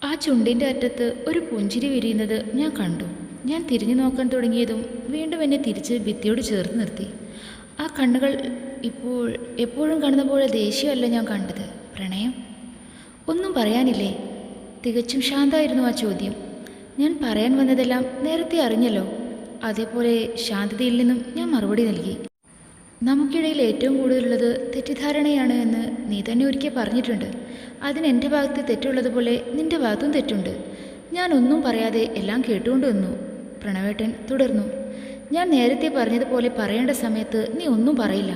ആ ചുണ്ടിൻ്റെ അറ്റത്ത് ഒരു പുഞ്ചിരി വിരിയുന്നത് ഞാൻ കണ്ടു. ഞാൻ തിരിഞ്ഞു നോക്കാൻ തുടങ്ങിയതും വീണ്ടും എന്നെ തിരിച്ച് ഭിത്തിയോട് ചേർത്ത് നിർത്തി. ആ കണ്ണുകൾ ഇപ്പോൾ എപ്പോഴും കാണുന്ന പോലെ ദേഷ്യമല്ല ഞാൻ കണ്ടത്, പ്രണയം. ഒന്നും പറയാനില്ലേ? തികച്ചും ശാന്തമായിരുന്നു ആ ചോദ്യം. ഞാൻ പറയാൻ വന്നതെല്ലാം നേരത്തെ അറിഞ്ഞല്ലോ. അതേപോലെ ശാന്തതയിൽ നിന്നും ഞാൻ മറുപടി നൽകി. നമുക്കിടയിൽ ഏറ്റവും കൂടുതലുള്ളത് തെറ്റിദ്ധാരണയാണ് എന്ന് നീ തന്നെ ഒരിക്കൽ പറഞ്ഞിട്ടുണ്ട്. അതിന് എൻ്റെ ഭാഗത്ത് തെറ്റുള്ളതുപോലെ നിൻ്റെ ഭാഗത്തും തെറ്റുണ്ട്. ഞാൻ ഒന്നും പറയാതെ എല്ലാം കേട്ടുകൊണ്ട് വന്നു. പ്രണവേട്ടൻ തുടർന്നു. ഞാൻ നേരത്തെ പറഞ്ഞതുപോലെ പറയേണ്ട സമയത്ത് നീ ഒന്നും പറയില്ല.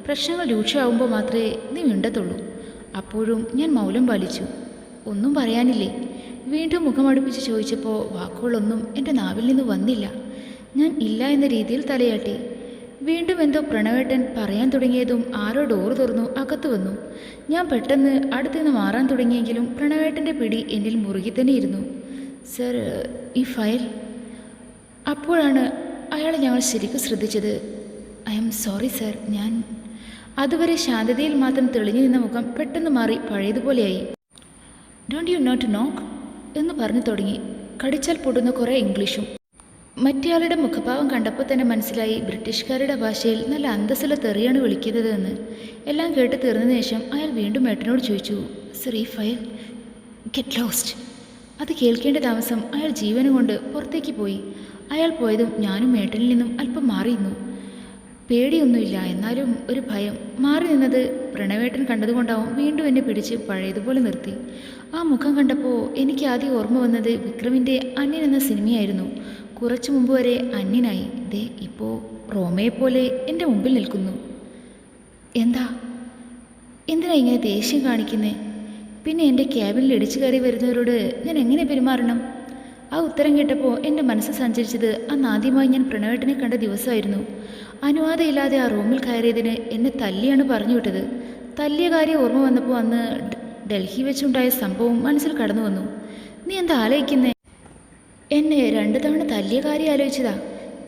പ്രശ്നങ്ങൾ രൂക്ഷമാകുമ്പോൾ മാത്രമേ നീ മിണ്ടത്തുള്ളൂ. അപ്പോഴും ഞാൻ മൗനം പാലിച്ചു. ഒന്നും പറയാനില്ലേ? വീണ്ടും മുഖമടുപ്പിച്ച് ചോദിച്ചപ്പോൾ വാക്കുകളൊന്നും എൻ്റെ നാവിൽ നിന്ന് വന്നില്ല. ഞാൻ ഇല്ല എന്ന രീതിയിൽ തലയാട്ടി. വീണ്ടും എന്തോ പ്രണവേട്ടൻ പറയാൻ തുടങ്ങിയതും ആരോ ഡോറ് തുറന്നു അകത്ത് വന്നു. ഞാൻ പെട്ടെന്ന് അടുത്തുനിന്ന് മാറാൻ തുടങ്ങിയെങ്കിലും പ്രണവേട്ടൻ്റെ പിടി എന്നിൽ മുറുകി തന്നെ ഇരുന്നു. സർ, ഈ ഫയൽ. അപ്പോഴാണ് അയാളെ ഞങ്ങൾ ശരിക്കും ശ്രദ്ധിച്ചത്. I am sorry sir. ഞാൻ അതുവരെ ശാന്തതയിൽ മാത്രം തെളിഞ്ഞു നിന്ന മുഖം പെട്ടെന്ന് മാറി പഴയതുപോലെയായി. ഡോണ്ട് യു നോട്ട് നോക്ക് എന്ന് പറഞ്ഞു തുടങ്ങി. കടിച്ചാൽ പൊടുന്ന കുറേ ഇംഗ്ലീഷും. മറ്റേയാളുടെ മുഖഭാവം കണ്ടപ്പോൾ തന്നെ മനസ്സിലായി ബ്രിട്ടീഷുകാരുടെ ഭാഷയിൽ നല്ല അന്തസ്സുള്ള തെറിയാണ് വിളിക്കുന്നത് എന്ന്. എല്ലാം കേട്ട് തീർന്നതിന് ശേഷം അയാൾ വീണ്ടും ഏട്ടനോട് ചോദിച്ചു, സർ, ഈ ഫയൽ. Get lost. അത് കേൾക്കേണ്ട താമസം അയാൾ ജീവനും കൊണ്ട് പുറത്തേക്ക് പോയി. അയാൾ പോയതും ഞാനും ഏട്ടനിൽ നിന്നും അല്പം മാറിയിരുന്നു. പേടിയൊന്നുമില്ല, എന്നാലും ഒരു ഭയം. മാറി നിന്നത് പ്രണവേട്ടൻ കണ്ടതുകൊണ്ടാവും വീണ്ടും എന്നെ പിടിച്ച് പഴയതുപോലെ നിർത്തി. ആ മുഖം കണ്ടപ്പോൾ എനിക്ക് ആദ്യം ഓർമ്മ വന്നത് വിക്രമിൻ്റെ അന്യൻ എന്ന സിനിമയായിരുന്നു. കുറച്ചു മുമ്പ് വരെ അന്യനായി, ദേ ഇപ്പോൾ റോമയെപ്പോലെ എൻ്റെ മുമ്പിൽ നിൽക്കുന്നു. എന്തിനാ ഇങ്ങനെ ദേഷ്യം കാണിക്കുന്നേ? പിന്നെ എൻ്റെ ക്യാബിനിൽ ഇടിച്ചു കയറി വരുന്നവരോട് ഞാൻ എങ്ങനെ പെരുമാറണം? ആ ഉത്തരം കേട്ടപ്പോൾ എൻ്റെ മനസ്സ് സഞ്ചരിച്ചത് അന്ന് ആദ്യമായി ഞാൻ പ്രണവേട്ടനെ കണ്ട ദിവസമായിരുന്നു. അനുവാദമില്ലാതെ ആ റൂമിൽ കയറിയതിന് എന്നെ തല്ലിയാണ് പറഞ്ഞു വിട്ടത്. തല്ലിയ കാര്യം ഓർമ്മ വന്നപ്പോൾ അന്ന് ഡൽഹി വെച്ചുണ്ടായ സംഭവം മനസ്സിൽ കടന്നു വന്നു. നീ എന്താ ആലോചിക്കുന്നേ? എന്നെ 2 തവണ തല്ലിയ കാര്യം ആലോചിച്ചതാ.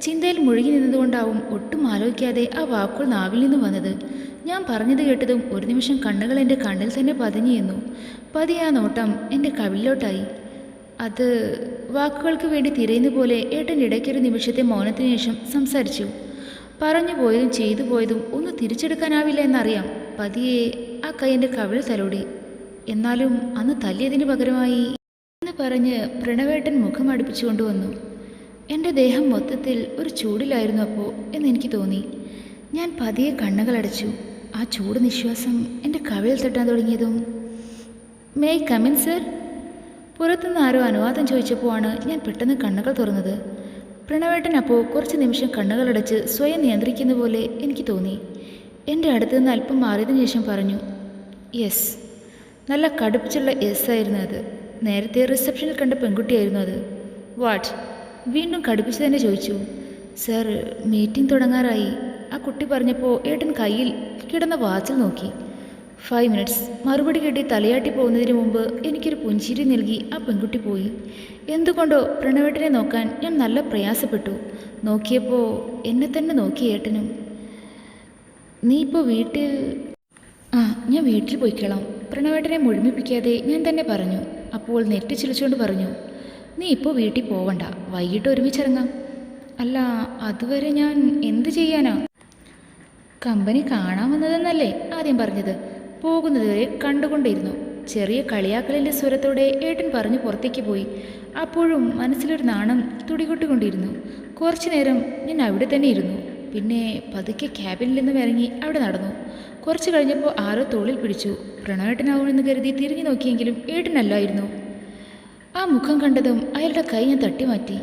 ചിന്തയിൽ മുഴുകി നിന്നതുകൊണ്ടാവും ഒട്ടും ആലോചിക്കാതെ ആ വാക്കുകൾ നാവിൽ നിന്ന് വന്നത്. ഞാൻ പറഞ്ഞത് കേട്ടതും ഒരു നിമിഷം കണ്ണുകൾ എൻ്റെ കണ്ണിൽ തന്നെ പതിഞ്ഞു നിന്നു. പതിയെ ആ നോട്ടം എൻ്റെ കവിളിലോട്ടായി. അത് വാക്കുകൾക്ക് വേണ്ടി തിരയുന്ന പോലെ ഏട്ടൻ ഇടയ്ക്കൊരു നിമിഷത്തെ മൗനത്തിന് ശേഷം സംസാരിച്ചു. പറഞ്ഞു പോയതും ചെയ്തു പോയതും ഒന്നും തിരിച്ചെടുക്കാനാവില്ല എന്നറിയാം. പതിയെ ആ കൈ എൻ്റെ കവിളിൽ തലോടി. എന്നാലും അന്ന് തല്ലിയതിന് പകരമായി എന്ന് പറഞ്ഞ് പ്രണവേട്ടൻ മുഖം അടുപ്പിച്ചു കൊണ്ടുവന്നു. എൻ്റെ ദേഹം മൊത്തത്തിൽ ഒരു ചൂടിലായിരുന്നു അപ്പോൾ എന്നെനിക്ക് തോന്നി. ഞാൻ പതിയെ കണ്ണുകളടച്ചു. ആ ചൂട് നിശ്വാസം എൻ്റെ കവിളിൽ തട്ടാൻ തുടങ്ങിയതും may I come in sir? പുറത്തുനിന്ന് ആരോ അനുവാദം ചോദിച്ചപ്പോൾ ആണ് ഞാൻ പെട്ടെന്ന് കണ്ണുകൾ തുറന്നത്. പ്രണവേട്ടൻ അപ്പോൾ കുറച്ച് നിമിഷം കണ്ണുകളടച്ച് സ്വയം നിയന്ത്രിക്കുന്ന പോലെ എനിക്ക് തോന്നി. എൻ്റെ അടുത്ത് നിന്ന് അല്പം മാറിയതിനു ശേഷം പറഞ്ഞു, യെസ്. നല്ല കടുപ്പിച്ചുള്ള യെസ് ആയിരുന്നു അത്. നേരത്തെ റിസപ്ഷനിൽ കണ്ട പെൺകുട്ടിയായിരുന്നു അത്. വാട്ട്? വീണ്ടും കടുപ്പിച്ച് തന്നെ ചോദിച്ചു. സർ, മീറ്റിംഗ് തുടങ്ങാറായി. ആ കുട്ടി പറഞ്ഞപ്പോൾ ഏട്ടൻ കയ്യിൽ കിടന്ന വാച്ചിൽ നോക്കി. 5 മിനിറ്റ്സ്. മറുപടി കേട്ടി തലയാട്ടി പോകുന്നതിന് മുമ്പ് എനിക്കൊരു പുഞ്ചിരി നൽകി ആ പെൺകുട്ടി പോയി. എന്തുകൊണ്ടോ പ്രണവേട്ടനെ നോക്കാൻ ഞാൻ നല്ല പ്രയാസപ്പെട്ടു. നോക്കിയപ്പോൾ എന്നെ തന്നെ നോക്കി ഏട്ടനും. നീ ഇപ്പോൾ വീട്ടിൽ? ഞാൻ വീട്ടിൽ പോയിക്കോളാം. പ്രണവേട്ടനെ മുഴുമിപ്പിക്കാതെ ഞാൻ തന്നെ പറഞ്ഞു. അപ്പോൾ നെറ്റി ചിളിച്ചുകൊണ്ട് പറഞ്ഞു, നീ ഇപ്പോൾ വീട്ടിൽ പോവണ്ട, വൈകിട്ട് ഒരുമിച്ചിറങ്ങാം. അല്ല, അതുവരെ ഞാൻ എന്ത് ചെയ്യാനാ? കമ്പനി കാണാൻ വന്നതെന്നല്ലേ ആദ്യം പറഞ്ഞത്? പോകുന്നതുവരെ കണ്ടുകൊണ്ടിരുന്നു. ചെറിയ കളിയാക്കലിൻ്റെ സ്വരത്തോടെ ഏട്ടൻ പറഞ്ഞു പുറത്തേക്ക് പോയി. അപ്പോഴും മനസ്സിലൊരു നാണം തുടികൊട്ടുകൊണ്ടിരുന്നു. കുറച്ചു നേരം ഞാൻ അവിടെ തന്നെ ഇരുന്നു. പിന്നെ പതുക്കെ ക്യാബിനിൽ നിന്നും ഇറങ്ങി അവിടെ നടന്നു. കുറച്ച് കഴിഞ്ഞപ്പോൾ ആരോ തോളിൽ പിടിച്ചു. പ്രണവേട്ടനാവുമെന്ന് കരുതി തിരിഞ്ഞു നോക്കിയെങ്കിലും ഏട്ടനല്ലായിരുന്നു. ആ മുഖം കണ്ടതും അയാളുടെ കൈ ഞാൻ തട്ടിമാറ്റി.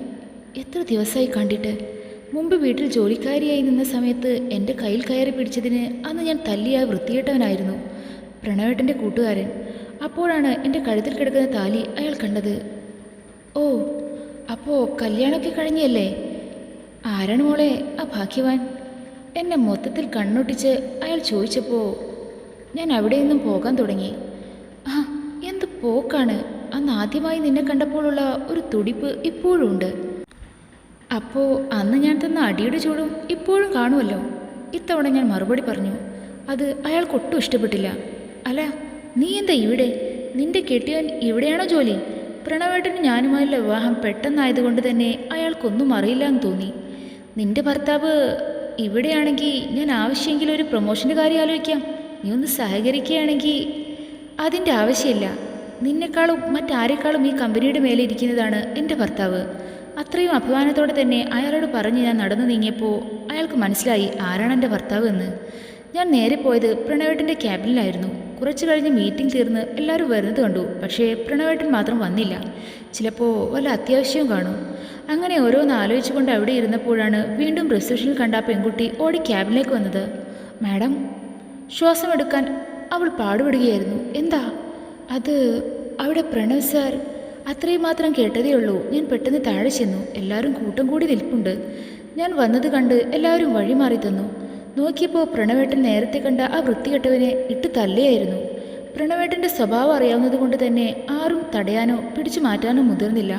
എത്ര ദിവസമായി കണ്ടിട്ട്? മുമ്പ് വീട്ടിൽ ജോലിക്കാരിയായി നിന്ന സമയത്ത് എൻ്റെ കയ്യിൽ കയറി പിടിച്ചതിന് അന്ന് ഞാൻ തല്ലിയ വൃത്തികെട്ടവനായിരുന്നു, പ്രണവേട്ടൻ്റെ കൂട്ടുകാരൻ. അപ്പോഴാണ് എൻ്റെ കഴുത്തിൽ കിടക്കുന്ന താലി അയാൾ കണ്ടത്. ഓ, അപ്പോൾ കല്യാണമൊക്കെ കഴിഞ്ഞല്ലേ? ആരാണ് മോളെ ആ ഭാഗ്യവാൻ? എന്നെ മൊത്തത്തിൽ കണ്ണൊട്ടിച്ച് അയാൾ ചോദിച്ചപ്പോൾ ഞാൻ അവിടെ നിന്നും പോകാൻ തുടങ്ങി. എന്ത് പോക്കാണ്! അന്ന് ആദ്യമായി നിന്നെ കണ്ടപ്പോഴുള്ള ഒരു തുടിപ്പ് ഇപ്പോഴും ഉണ്ട്. അപ്പോൾ അന്ന് ഞാൻ തന്ന അടിയുടെ ചൂടും ഇപ്പോഴും കാണുമല്ലോ. ഇത്തവണ ഞാൻ മറുപടി പറഞ്ഞു. അത് അയാൾക്കൊട്ടും ഇഷ്ടപ്പെട്ടില്ല. അല്ല, നീ എന്താ ഇവിടെ? നിന്റെ കെട്ടിയവൻ ഇവിടെയാണോ ജോലി? പ്രണവേട്ടന് ഞാനുമായുള്ള വിവാഹം പെട്ടെന്നായതുകൊണ്ട് തന്നെ അയാൾക്കൊന്നും അറിയില്ല എന്ന് തോന്നി. നിന്റെ ഭർത്താവ് ഇവിടെയാണെങ്കിൽ ഞാൻ ആവശ്യമെങ്കിൽ ഒരു പ്രൊമോഷൻ്റെ കാര്യം ആലോചിക്കാം. നീ ഒന്ന് സഹകരിക്കുകയാണെങ്കിൽ. അതിൻ്റെ ആവശ്യമില്ല. നിന്നെക്കാളും മറ്റാരെക്കാളും ഈ കമ്പനിയുടെ മേലെ ഇരിക്കുന്നതാണ് എൻ്റെ ഭർത്താവ്. അത്രയും അഭിമാനത്തോടെ തന്നെ അയാളോട് പറഞ്ഞ് ഞാൻ നടന്നു നീങ്ങിയപ്പോൾ അയാൾക്ക് മനസ്സിലായി ആരാണ് എൻ്റെ ഭർത്താവ് എന്ന്. ഞാൻ നേരെ പോയത് പ്രണവേട്ടൻ്റെ ക്യാബിനിലായിരുന്നു. കുറച്ച് കഴിഞ്ഞ് മീറ്റിംഗ് തീർന്ന് എല്ലാവരും വരുന്നത് കണ്ടു. പക്ഷേ പ്രണവേട്ടൻ മാത്രം വന്നില്ല. ചിലപ്പോൾ വല്ല അത്യാവശ്യവും കാണും. അങ്ങനെ ഓരോന്ന് ആലോചിച്ചുകൊണ്ട് അവിടെ ഇരുന്നപ്പോഴാണ് വീണ്ടും റിസപ്ഷനിൽ കണ്ട ആ പെൺകുട്ടി ഓടി ക്യാബിനിലേക്ക് വന്നത്. മാഡം, ശ്വാസമെടുക്കാൻ അവൾ പാടുപെടുകയായിരുന്നു. എന്താ അത്? അവിടെ പ്രണവ് സാർ. അത്രയും മാത്രം കേട്ടതേ ഉള്ളൂ. ഞാൻ പെട്ടെന്ന് താഴെ ചെന്നു. എല്ലാവരും കൂട്ടം കൂടി നിൽപ്പുണ്ട്. ഞാൻ വന്നത് കണ്ട് എല്ലാവരും വഴിമാറി തന്നു. നോക്കിയപ്പോൾ പ്രണവേട്ടൻ നേരത്തെ കണ്ട ആ വൃത്തികെട്ടവനെ ഇട്ട് തല്ലുകയായിരുന്നു. പ്രണവേട്ടൻ്റെ സ്വഭാവം അറിയാവുന്നത് കൊണ്ട് തന്നെ ആരും തടയാനോ പിടിച്ചു മാറ്റാനോ മുതിർന്നില്ല.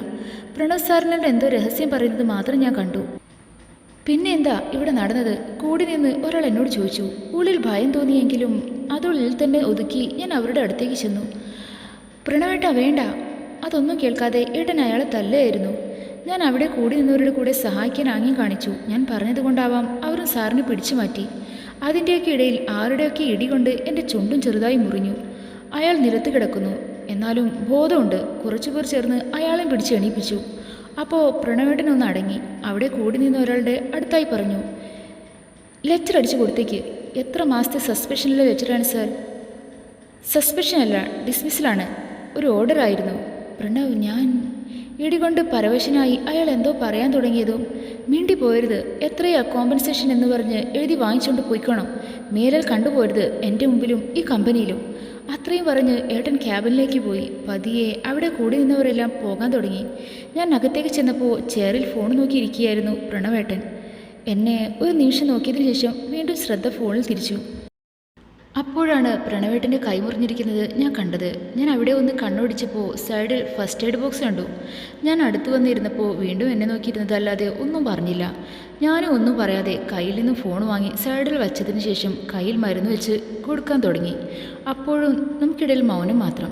പ്രണവ് സാറിനോട് എന്തോ രഹസ്യം പറയുന്നത് മാത്രം ഞാൻ കണ്ടു. പിന്നെ എന്താ ഇവിടെ നടന്നത്? കൂടി നിന്ന് ഒരാൾ എന്നോട് ചോദിച്ചു. ഉള്ളിൽ ഭയം തോന്നിയെങ്കിലും അതുള്ളിൽ തന്നെ ഒതുക്കി ഞാൻ അവരുടെ അടുത്തേക്ക് ചെന്നു. പ്രണവേട്ട വേണ്ട. അതൊന്നും കേൾക്കാതെ ഏട്ടൻ അയാളെ തല്ലുകയായിരുന്നു. ഞാൻ അവിടെ കൂടി നിന്നവരുടെ കൂടെ സഹായിക്കാൻ ആംഗ്യം കാണിച്ചു. ഞാൻ പറഞ്ഞതുകൊണ്ടാവാം അവരും സാറിനെ പിടിച്ചു മാറ്റി. അതിൻ്റെയൊക്കെ ഇടയിൽ ആരുടെയൊക്കെ ഇടികൊണ്ട് എൻ്റെ ചുണ്ടും ചെറുതായി മുറിഞ്ഞു. അയാൾ നിലത്ത് കിടക്കുന്നു. എന്നാലും ബോധമുണ്ട്. കുറച്ചുപേർ ചേർന്ന് അയാളെ പിടിച്ച് എണീപ്പിച്ചു. അപ്പോൾ പ്രണവേട്ടനൊന്ന് അടങ്ങി. അവിടെ കൂടി നിന്ന ഒരാളുടെ അടുത്തായി പറഞ്ഞു, ലെക്ചർ അടിച്ചു കൊടുത്തേക്ക്. എത്ര മാസത്തെ സസ്പെൻഷനിലെ ലെക്ചറാണ് സാർ? സസ്പെൻഷനല്ല, ഡിസ്മിസലാണ്. ഒരു ഓർഡറായിരുന്നു. പ്രണവ്, ഞാൻ ഇടികൊണ്ട് പരവശനായി അയാൾ എന്തോ പറയാൻ തുടങ്ങിയതും മിണ്ടിപ്പോയരുത്. എത്രയാ കോമ്പൻസേഷൻ എന്ന് പറഞ്ഞ് എഴുതി വാങ്ങിച്ചുകൊണ്ട് പോയിക്കോണം. മേലാൽ കണ്ടുപോരുത് എൻ്റെ മുമ്പിലും ഈ കമ്പനിയിലും. അത്രയും പറഞ്ഞ് ഏട്ടൻ ക്യാബിനിലേക്ക് പോയി. പതിയെ അവിടെ കൂടി നിന്നവരെല്ലാം പോകാൻ തുടങ്ങി. ഞാൻ അകത്തേക്ക് ചെന്നപ്പോൾ ചെയറിൽ ഫോൺ നോക്കിയിരിക്കുകയായിരുന്നു പ്രണവേട്ടൻ. എന്നെ ഒരു നിമിഷം നോക്കിയതിനു ശേഷം വീണ്ടും ശ്രദ്ധ ഫോണിൽ തിരിച്ചു. അപ്പോഴാണ് പ്രണവേട്ടൻ്റെ കൈമുറിഞ്ഞിരിക്കുന്നത് ഞാൻ കണ്ടത്. ഞാൻ അവിടെ ഒന്ന് കണ്ണോടിച്ചപ്പോൾ സൈഡിൽ ഫസ്റ്റ് എയ്ഡ് ബോക്സ് കണ്ടു. ഞാൻ അടുത്ത് വന്നിരുന്നപ്പോൾ വീണ്ടും എന്നെ നോക്കിയിരുന്നതല്ലാതെ ഒന്നും പറഞ്ഞില്ല. ഞാനും ഒന്നും പറയാതെ കയ്യിൽ നിന്നും ഫോൺ വാങ്ങി സൈഡിൽ വച്ചതിന് ശേഷം കയ്യിൽ മരുന്ന് വെച്ച് കൊടുക്കാൻ തുടങ്ങി. അപ്പോഴും നമുക്കിടയിൽ മൗനം മാത്രം.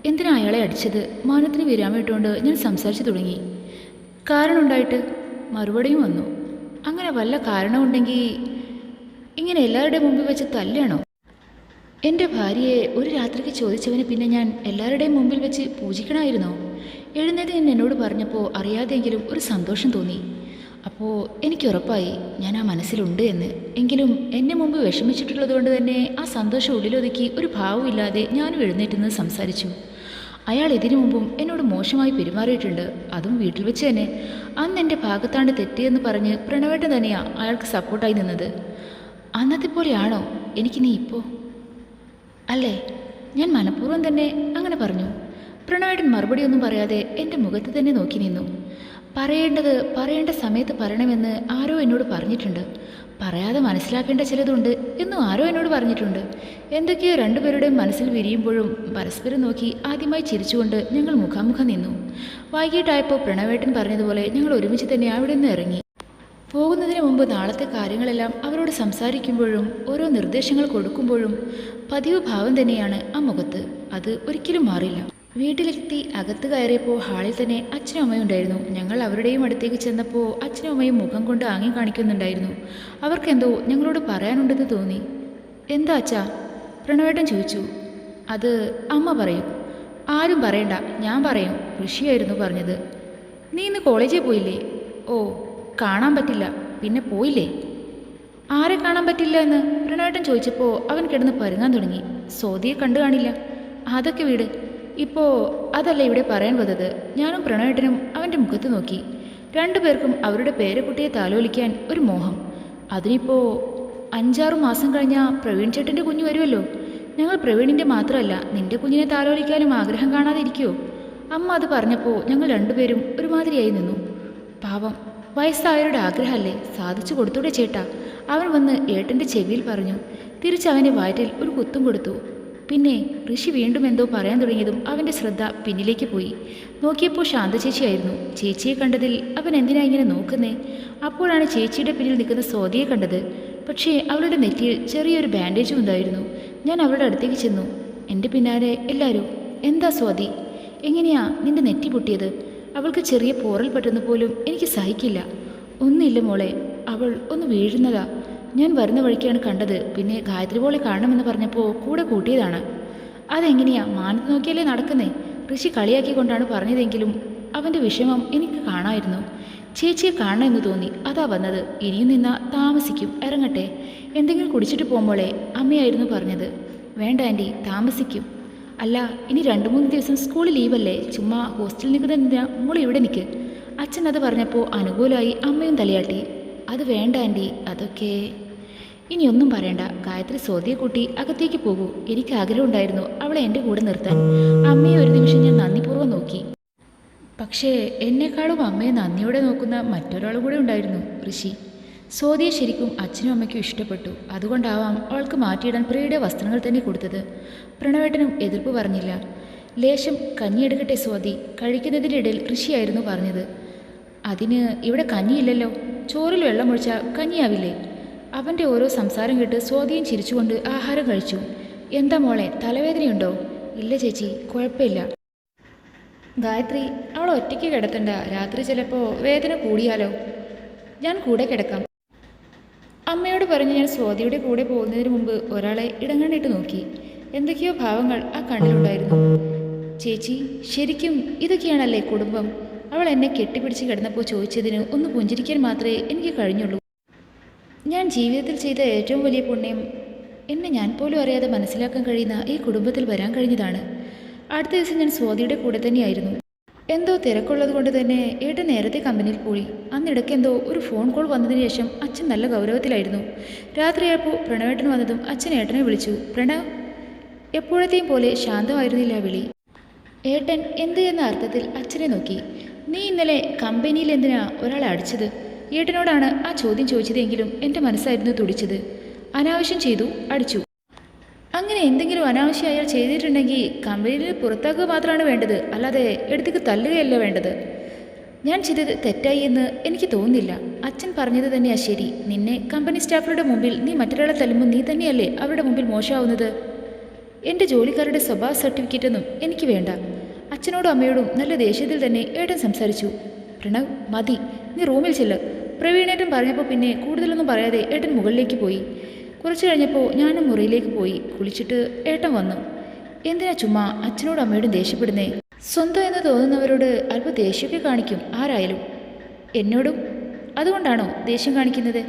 എന്തിനാ അയാളെ അടിച്ചത്? മൗനത്തിന് വിരാമിട്ടുകൊണ്ട് ഞാൻ സംസാരിച്ചു തുടങ്ങി. കാരണമുണ്ടായിട്ട് മറുപടിയും വന്നു. അങ്ങനെ വല്ല കാരണമുണ്ടെങ്കിൽ ഇങ്ങനെ എല്ലാവരുടെയും മുമ്പിൽ വെച്ച് തല്ലാണോ? എൻ്റെ ഭാര്യയെ ഒരു രാത്രിക്ക് ചോദിച്ചവന് പിന്നെ ഞാൻ എല്ലാവരുടെയും മുമ്പിൽ വെച്ച് പൂജിക്കണമായിരുന്നോ? എഴുന്നേറ്റ് എന്നോട് പറഞ്ഞപ്പോൾ അറിയാതെങ്കിലും ഒരു സന്തോഷം തോന്നി. അപ്പോൾ എനിക്ക് ഉറപ്പായി ഞാൻ ആ മനസ്സിലുണ്ട് എന്ന്. എങ്കിലും എന്നെ മുമ്പ് വിഷമിച്ചിട്ടുള്ളത് കൊണ്ട് തന്നെ ആ സന്തോഷം ഉള്ളിലൊതുക്കി ഒരു ഭാവമില്ലാതെ ഞാനും എഴുന്നേറ്റ് സംസാരിച്ചു. അയാൾ ഇതിനു മുമ്പും എന്നോട് മോശമായി പെരുമാറിയിട്ടുണ്ട്. അതും വീട്ടിൽ വെച്ച് തന്നെ. അന്ന് എൻ്റെ ഭാഗത്താണ് തെറ്റിയെന്ന് പറഞ്ഞ് പ്രണവേട്ടൻ തന്നെയാണ് അയാൾക്ക് സപ്പോർട്ടായി നിന്നത്. അന്നത്തെ പോലെയാണോ എനിക്ക് നീ ഇപ്പോൾ? അല്ലേ? ഞാൻ മനഃപൂർവ്വം തന്നെ അങ്ങനെ പറഞ്ഞു. പ്രണവേട്ടൻ മറുപടിയൊന്നും പറയാതെ എൻ്റെ മുഖത്ത് തന്നെ നോക്കി നിന്നു. പറയേണ്ട സമയത്ത് പറയണമെന്ന് ആരോ എന്നോട് പറഞ്ഞിട്ടുണ്ട്. പറയാതെ മനസ്സിലാക്കേണ്ട ചിലതുണ്ട് എന്നും ആരോ എന്നോട് പറഞ്ഞിട്ടുണ്ട്. എന്തൊക്കെയോ രണ്ടുപേരുടെയും മനസ്സിൽ വിരിയുമ്പോഴും പരസ്പരം നോക്കി ആദ്യമായി ചിരിച്ചുകൊണ്ട് ഞങ്ങൾ മുഖാമുഖം നിന്നു. വൈകിട്ടായപ്പോൾ പ്രണവേട്ടൻ പറഞ്ഞതുപോലെ ഞങ്ങൾ ഒരുമിച്ച് തന്നെ അവിടെ നിന്ന് ഇറങ്ങി. പോകുന്നതിന് മുമ്പ് നാളത്തെ കാര്യങ്ങളെല്ലാം അവരോട് സംസാരിക്കുമ്പോഴും ഓരോ നിർദ്ദേശങ്ങൾ കൊടുക്കുമ്പോഴും പതിവ് ഭാവം തന്നെയാണ് ആ മുഖത്ത്. അത് ഒരിക്കലും മാറില്ല. വീട്ടിലെത്തി അകത്ത് കയറിയപ്പോൾ ഹാളിൽ തന്നെ അച്ഛനും അമ്മയും ഉണ്ടായിരുന്നു. ഞങ്ങൾ അവരുടെയും അടുത്തേക്ക് ചെന്നപ്പോൾ അച്ഛനും അമ്മയും മുഖം കൊണ്ട് ആംഗ്യം കാണിക്കുന്നുണ്ടായിരുന്നു. അവർക്കെന്തോ ഞങ്ങളോട് പറയാനുണ്ടെന്ന് തോന്നി. എന്താ അച്ഛാ? പ്രണവേട്ടൻ ചോദിച്ചു. അത് അമ്മ പറയും. ആരും പറയണ്ട, ഞാൻ പറയും. ഋഷിയായിരുന്നു പറഞ്ഞത്. നീ ഇന്ന് കോളേജിൽ പോയില്ലേ? ഓ, കാണാൻ പറ്റില്ല. പിന്നെ പോയില്ലേ? ആരെ കാണാൻ പറ്റില്ല എന്ന് പ്രണവേട്ടൻ ചോദിച്ചപ്പോൾ അവൻ കിടന്ന് പരുങ്ങാൻ തുടങ്ങി. സോദിയെ കണ്ടു കാണില്ല. അതൊക്കെ വീട്. ഇപ്പോൾ അതല്ല ഇവിടെ പറയാൻ വന്നത്. ഞാനും പ്രണവേട്ടനും അവൻ്റെ മുഖത്ത് നോക്കി. രണ്ടുപേർക്കും അവരുടെ പേരക്കുട്ടിയെ താലോലിക്കാൻ ഒരു മോഹം. അതിനിപ്പോൾ 5-6 മാസം കഴിഞ്ഞാൽ പ്രവീൺ ചേട്ടൻ്റെ കുഞ്ഞ് വരുമല്ലോ. ഞങ്ങൾ പ്രവീണിൻ്റെ മാത്രമല്ല നിൻ്റെ കുഞ്ഞിനെ താലോലിക്കാനും ആഗ്രഹം കാണാതെ ഇരിക്കുമോ? അമ്മ അത് പറഞ്ഞപ്പോൾ ഞങ്ങൾ രണ്ടുപേരും ഒരുമാതിരിയായി നിന്നു. പാവം, വയസ്സായവരുടെ ആഗ്രഹമല്ലേ, സാധിച്ചു കൊടുത്തൂടെ ചേട്ടാ? അവൻ വന്ന് ഏട്ടൻ്റെ ചെവിയിൽ പറഞ്ഞു. തിരിച്ചവൻ്റെ വയറ്റിൽ ഒരു കുത്തും കൊടുത്തു. പിന്നെ ഋഷി വീണ്ടും എന്തോ പറയാൻ തുടങ്ങിയതും അവൻ്റെ ശ്രദ്ധ പിന്നിലേക്ക് പോയി. നോക്കിയപ്പോൾ ശാന്ത ചേച്ചിയായിരുന്നു. ചേച്ചിയെ കണ്ടതിൽ അവൻ എന്തിനാ ഇങ്ങനെ നോക്കുന്നേ? അപ്പോഴാണ് ചേച്ചിയുടെ പിന്നിൽ നിൽക്കുന്ന സ്വാതിയെ കണ്ടത്. പക്ഷേ അവളുടെ നെറ്റിയിൽ ചെറിയൊരു ബാൻഡേജും ഉണ്ടായിരുന്നു. ഞാൻ അവളുടെ അടുത്തേക്ക് ചെന്നു. എൻ്റെ പിന്നാലെ എല്ലാവരും. എന്താ സ്വാതി? എങ്ങനെയാ നിന്റെ നെറ്റി പൊട്ടിയത്? അവൾക്ക് ചെറിയ പോറൽ പറ്റുന്ന പോലും എനിക്ക് സഹിക്കില്ല. ഒന്നുമില്ല മോളെ, അവൾ ഒന്ന് വീഴുന്നതാ. ഞാൻ വരുന്ന വഴിക്കാണ് കണ്ടത്. പിന്നെ ഗായത്രി മോളെ കാണണമെന്ന് പറഞ്ഞപ്പോൾ കൂടെ കൂട്ടിയതാണ്. അതെങ്ങനെയാ മാനത്ത് നോക്കിയല്ലേ നടക്കുന്നേ? ഋഷി കളിയാക്കിക്കൊണ്ടാണ് പറഞ്ഞതെങ്കിലും അവൻ്റെ വിഷമം എനിക്ക് കാണാമായിരുന്നു. ചേച്ചിയെ കാണണമെന്ന് തോന്നി, അതാ വന്നത്. ഇനിയും നിന്നാ താമസിക്കും, ഇറങ്ങട്ടെ. എന്തെങ്കിലും കുടിച്ചിട്ട് പോകുമ്പോളെ അമ്മയായിരുന്നു പറഞ്ഞത്. വേണ്ട ആൻറ്റി, താമസിക്കും. അല്ല, ഇനി 2-3 ദിവസം സ്കൂൾ ലീവല്ലേ, ചുമ്മാ ഹോസ്റ്റലിൽ നിൽക്കുന്നതിനാ മോൾ ഇവിടെ നിൽക്ക്. അച്ഛൻ അത് പറഞ്ഞപ്പോൾ അനുകൂലമായി അമ്മയും തലയാട്ടി. അത് വേണ്ട ആൻറ്റി, അതൊക്കെ. ഇനിയൊന്നും പറയണ്ട. ഗായത്രി സ്വാതിയെ കൂട്ടി അകത്തേക്ക് പോകൂ. എനിക്ക് ആഗ്രഹമുണ്ടായിരുന്നു അവളെ എൻ്റെ കൂടെ നിർത്താൻ. അമ്മയെ ഒരു നിമിഷം ഞാൻ നന്ദിപൂർവ്വം നോക്കി. പക്ഷേ എന്നെക്കാളും അമ്മയെ നന്ദിയോടെ നോക്കുന്ന മറ്റൊരാൾ കൂടെ ഉണ്ടായിരുന്നു, ഋഷി. സ്വാതിയെ ശരിക്കും അച്ഛനും അമ്മയ്ക്കും ഇഷ്ടപ്പെട്ടു. അതുകൊണ്ടാവാം അവൾക്ക് മാറ്റിയിടാൻ പ്രിയയുടെ വസ്ത്രങ്ങൾ തന്നെ കൊടുത്തത്. പ്രണവേട്ടനും എതിർപ്പ് പറഞ്ഞില്ല. ലേശം കഞ്ഞിയെടുക്കട്ടെ സ്വാതി, കഴിക്കുന്നതിൻ്റെ ഇടയിൽ ഋഷിയായിരുന്നു പറഞ്ഞത്. അതിന് ഇവിടെ കഞ്ഞിയില്ലല്ലോ. ചോറിൽ വെള്ളമൊഴിച്ചാൽ കഞ്ഞിയാവില്ലേ? അവൻ്റെ ഓരോ സംസാരം കേട്ട് സ്വാതിയും ചിരിച്ചുകൊണ്ട് ആഹാരം കഴിച്ചു. എന്താ മോളെ, തലവേദനയുണ്ടോ? ഇല്ല ചേച്ചി, കുഴപ്പമില്ല. ഗായത്രി, അവൾ ഒറ്റയ്ക്ക് കിടത്തണ്ട. രാത്രി ചിലപ്പോൾ വേദന കൂടിയാലോ. ഞാൻ കൂടെ കിടക്കാം. അമ്മയോട് പറഞ്ഞ് ഞാൻ സ്വാതിയുടെ കൂടെ പോകുന്നതിന് മുമ്പ് ഒരാളെ ഇടങ്ങണ്ണിട്ട് നോക്കി. എന്തൊക്കെയോ ഭാവങ്ങൾ ആ കണ്ണിലുണ്ടായിരുന്നു. ചേച്ചി, ശരിക്കും ഇതൊക്കെയാണല്ലേ കുടുംബം? അവൾ എന്നെ കെട്ടിപ്പിടിച്ച് കിടന്നപ്പോൾ ചോദിച്ചതിന് ഒന്ന് പുഞ്ചിരിക്കാൻ മാത്രമേ എനിക്ക് കഴിഞ്ഞുള്ളൂ. ഞാൻ ജീവിതത്തിൽ ചെയ്ത ഏറ്റവും വലിയ പുണ്യം എന്നെ ഞാൻ പോലും അറിയാതെ മനസ്സിലാക്കാൻ കഴിയുന്ന ഈ കുടുംബത്തിൽ വരാൻ കഴിഞ്ഞതാണ്. അടുത്ത ദിവസം ഞാൻ സ്വാതിയുടെ കൂടെ തന്നെയായിരുന്നു. എന്തോ തിരക്കുള്ളത് കൊണ്ട് തന്നെ ഏട്ടൻ നേരത്തെ കമ്പനിയിൽ പോയി. അന്നിടയ്ക്ക് എന്തോ ഒരു ഫോൺ കോൾ വന്നതിന് ശേഷം അച്ഛൻ നല്ല ഗൗരവത്തിലായിരുന്നു. രാത്രിയായപ്പോൾ പ്രണവേട്ടൻ വന്നതും അച്ഛൻ ഏട്ടനെ വിളിച്ചു. പ്രണവ്. എപ്പോഴത്തെയും പോലെ ശാന്തമായിരുന്നില്ല വിളി. ഏട്ടൻ എന്ത് എന്ന അർത്ഥത്തിൽ അച്ഛനെ നോക്കി. നീ ഇന്നലെ കമ്പനിയിൽ എന്തിനാ ഒരാളെ അടിച്ചത്? ഏട്ടനോടാണ് ആ ചോദ്യം ചോദിച്ചതെങ്കിലും എൻ്റെ മനസ്സായിരുന്നു തുടിച്ചത്. അനാവശ്യം ചെയ്തു, അടിച്ചു. അങ്ങനെ എന്തെങ്കിലും അനാവശ്യം അയാൾ ചെയ്തിട്ടുണ്ടെങ്കിൽ കമ്പനിയിൽ പുറത്താക്കുക മാത്രമാണ് വേണ്ടത്, അല്ലാതെ എടുത്തേക്ക് തല്ലുകയല്ല വേണ്ടത്. ഞാൻ ചെയ്തത് തെറ്റായി എന്ന് എനിക്ക് തോന്നുന്നില്ല. അച്ഛൻ പറഞ്ഞത് തന്നെയാ ശരി. നിന്നെ കമ്പനി സ്റ്റാഫുകളുടെ മുമ്പിൽ നീ മറ്റൊരാളെ തല്ലുമ്പോൾ നീ തന്നെയല്ലേ അവരുടെ മുമ്പിൽ മോശമാവുന്നത്. എൻ്റെ ജോലിക്കാരുടെ സ്വഭാവ സർട്ടിഫിക്കറ്റൊന്നും എനിക്ക് വേണ്ട. അച്ഛനോടും അമ്മയോടും നല്ല ദേഷ്യത്തിൽ തന്നെ ഏട്ടൻ സംസാരിച്ചു. പ്രണവ്, മതി, നീ റൂമിൽ ചെല്ല്. പ്രവീണേട്ടൻ പറഞ്ഞപ്പോൾ പിന്നെ കൂടുതലൊന്നും പറയാതെ ഏട്ടൻ മുകളിലേക്ക് പോയി. കുറച്ച് കഴിഞ്ഞപ്പോൾ ഞാനും മുറിയിലേക്ക് പോയി. കുളിച്ചിട്ട് ഏട്ടൻ വന്നു. എന്തിനാ ചുമ്മാ അച്ഛനോടും അമ്മയോടും ദേഷ്യപ്പെടുന്നേ? സ്വന്തം എന്ന് തോന്നുന്നവരോട് അല്പം ദേഷ്യമൊക്കെ കാണിക്കും ആരായാലും. എന്നോടും അതുകൊണ്ടാണോ ദേഷ്യം കാണിക്കുന്നത്?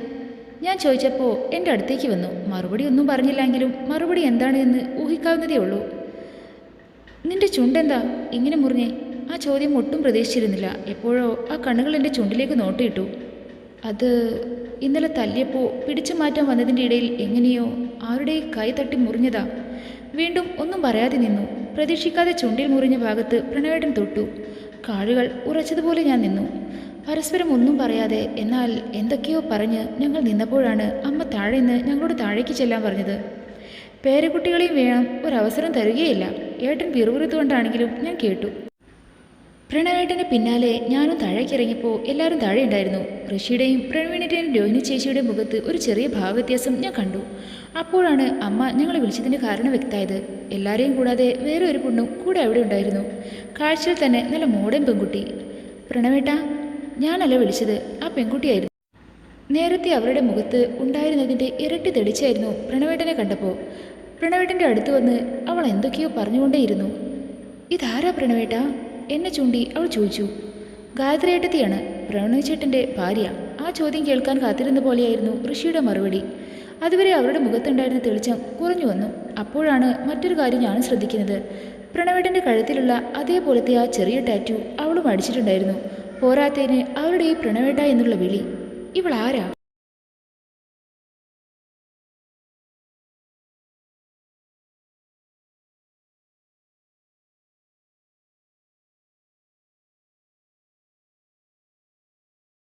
ഞാൻ ചോദിച്ചപ്പോൾ എൻ്റെ അടുത്തേക്ക് വന്നു. മറുപടി ഒന്നും പറഞ്ഞില്ലെങ്കിലും മറുപടി എന്താണ് എന്ന് ഊഹിക്കാവുന്നതേ ഉള്ളൂ. നിന്റെ ചുണ്ടെന്താ ഇങ്ങനെ മുറിഞ്ഞേ? ആ ചോദ്യം ഒട്ടും പ്രതീക്ഷിച്ചിരുന്നില്ല. എപ്പോഴോ ആ കണ്ണുകൾ എൻ്റെ ചുണ്ടിലേക്ക് നോട്ടിയിട്ടു. അത് ഇന്നലെ തല്ലിയപ്പോൾ പിടിച്ചു മാറ്റാൻ വന്നതിൻ്റെ ഇടയിൽ എങ്ങനെയോ ആരുടെ കൈ തട്ടി മുറിഞ്ഞതാ. വീണ്ടും ഒന്നും പറയാതെ നിന്നു. പ്രതീക്ഷിക്കാതെ ചുണ്ടിൽ മുറിഞ്ഞ ഭാഗത്ത് പ്രണവേട്ടൻ തൊട്ടു. കാലുകൾ ഉറച്ചതുപോലെ ഞാൻ നിന്നു. പരസ്പരം ഒന്നും പറയാതെ, എന്നാൽ എന്തൊക്കെയോ പറഞ്ഞ് ഞങ്ങൾ നിന്നപ്പോഴാണ് അമ്മ താഴെ നിന്ന് ഞങ്ങളോട് താഴേക്ക് ചെല്ലാൻ പറഞ്ഞത്. പേരക്കുട്ടികളെയും വേണം, ഒരവസരം തരികയില്ല. ഏട്ടൻ പിറുപിറുത്തുകൊണ്ടാണെങ്കിലും ഞാൻ കേട്ടു. പ്രണവേട്ടന് പിന്നാലെ ഞാനും താഴേക്കിറങ്ങിയപ്പോൾ എല്ലാവരും താഴെ ഉണ്ടായിരുന്നു. ഋഷിയുടെയും പ്രവീണിൻ്റെയും രോഹിണി ചേച്ചിയുടെയും മുഖത്ത് ഒരു ചെറിയ ഭാവവ്യത്യാസം ഞാൻ കണ്ടു. അപ്പോഴാണ് അമ്മ ഞങ്ങളെ വിളിച്ചതിൻ്റെ കാരണം വ്യക്തമായത്. എല്ലാവരെയും കൂടാതെ വേറെ ഒരു പെണ്ണും കൂടെ അവിടെ ഉണ്ടായിരുന്നു. കാഴ്ചയിൽ തന്നെ നല്ല മോഡേൺ പെൺകുട്ടി. പ്രണവേട്ട, ഞാനല്ല വിളിച്ചത്, ആ പെൺകുട്ടിയായിരുന്നു. നേരത്തെ അവരുടെ മുഖത്ത് ഉണ്ടായിരുന്നതിൻ്റെ ഇരട്ടി തെളിച്ചായിരുന്നു പ്രണവേട്ടനെ കണ്ടപ്പോൾ. പ്രണവേട്ടൻ്റെ അടുത്ത് വന്ന് അവൾ എന്തൊക്കെയോ പറഞ്ഞുകൊണ്ടേയിരുന്നു. ഇതാരാ പ്രണവേട്ട? എന്നെ ചൂണ്ടി അവൾ ചോദിച്ചു. ഗായത്രി ഏട്ടത്തിയാണ്, പ്രണവ് ചേട്ടൻ്റെ ഭാര്യ. ആ ചോദ്യം കേൾക്കാൻ കാത്തിരുന്ന പോലെയായിരുന്നു ഋഷിയുടെ മറുപടി. അതുവരെ അവരുടെ മുഖത്തുണ്ടായിരുന്ന തെളിച്ചം കുറഞ്ഞു വന്നു. അപ്പോഴാണ് മറ്റൊരു കാര്യം ഞാനും ശ്രദ്ധിക്കുന്നത്. പ്രണവേട്ടൻ്റെ കഴുത്തിലുള്ള അതേപോലത്തെ ആ ചെറിയ ടാറ്റു അവളും അടിച്ചിട്ടുണ്ടായിരുന്നു. പോരാത്തതിന് അവരുടെ ഈ പ്രണവേട്ട എന്നുള്ള വിളി. ഇവളാരാ?